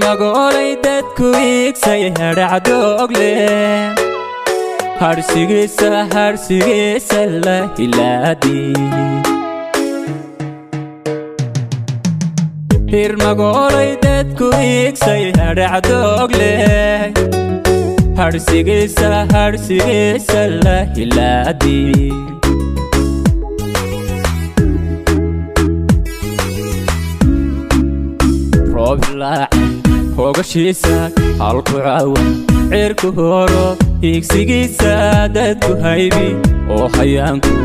magolay dadku iigsay hadhacdoogle harsigiisa la hilaadi magolay dadku iigsay hadhacdoogle harsigiisa la hilaadi roob laacan hoogashiisa halku caawan cirku horo hiigsigiisa dadku haybi oo hayaanku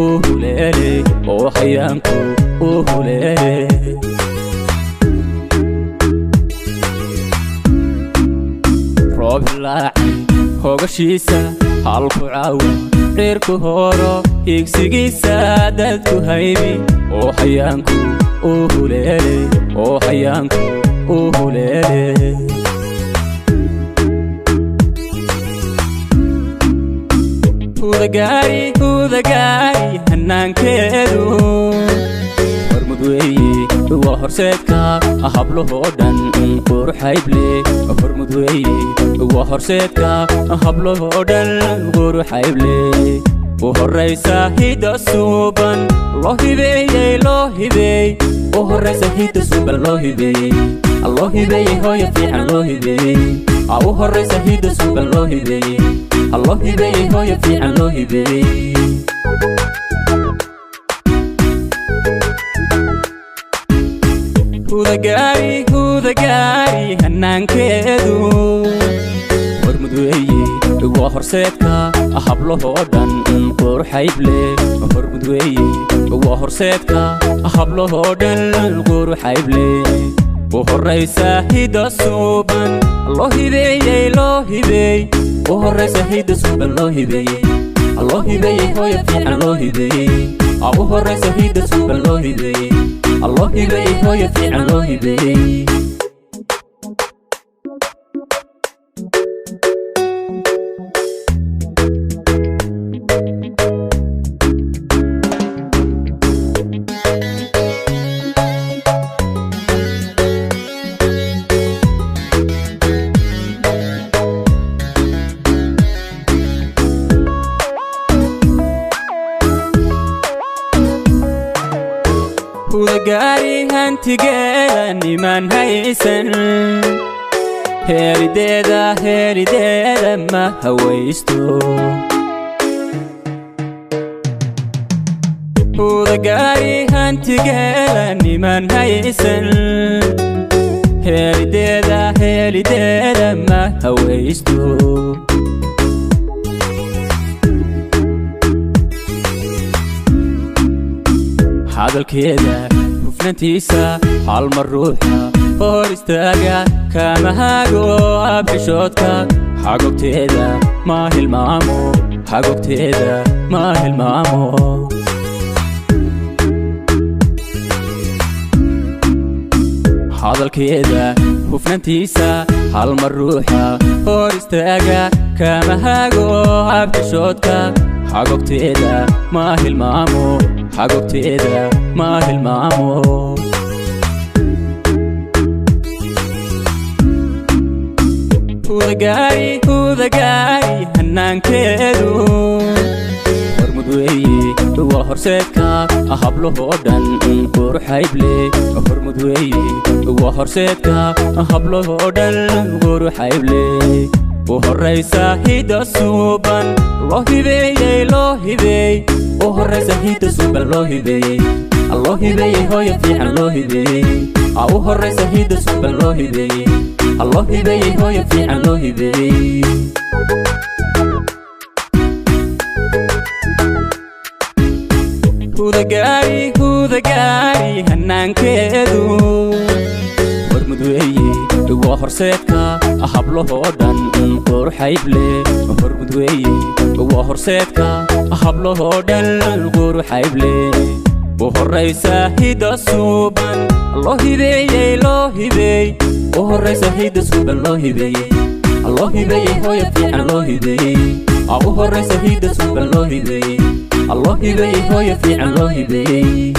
u huleele roob laacan hoogashiisa halku caawan cirku horo hiigsigiisa dadku haybi oo hayaanku u huleele hudagaari hanaankeedu hormud weeye waa horseedka hablahoo dhan quruxayble hormud weeye waa horseedka hablahoo dhan quruxayble u horraysa hidda suuban loo hibeeyey u horraysa hidda suuban loo hibeeyey hooyo fiican loo hibeeyey u horraysa hidda suuban loo hibeeyey hooyo fiican loo hibeeyey hudagaari hanaankeedu hormud weeye waa horseedka hablahoo dhan quruxayble hormud weeye waa horseedka hablahoo dhan quruxayble u horraysa hidda suuban loo hibeeyey u horraysa hidda suuban loo hibeeyey hooyo fiican loo hibeeyey u horraysa hidda suuban loo hibeeyey hooyo fiican loo hibeeyey hudagaari hantigeeda niman haysan heerideeda ma hawaysto hudagaari hantigeeda niman haysan heerideeda ma hawaysto hadalkeeda hufnantiisa halmar ruuxa hor istaaga kama hago abxishoodka xagogteeda ma hilmaamo hadalkeeda hufnantiisa halmar ruuxa hor istaaga kama hago abxishoodka xagogteeda ma hilmaamo hudagaari hanaankeedu hormud weeye waa horseedka hablahoo dhan quruxayble hormud weeye waa horseedka hablahoo dhan quruxayble u horraysa hidda suuban loo hibeeyey u horraysa hidda suuban loo hibeeyey hooyo fiican loo hibeeyey u horraysa hidda suuban loo hibeeyey hooyo fiican loo hibeeyey hudagaari hanaankeedu hormud weeye waa horseedka hablahoo dhan quruxayble hormud weeye waa horseedka hablahoo dhan quruxayble u horraysa hidda suuban loo hibeeyey u horraysa hidda suuban loo hibeeyey hooyo fiican loo hibeeyey u horraysa hidda suuban loo hibeeyey hooyo fiican loo hibeeyey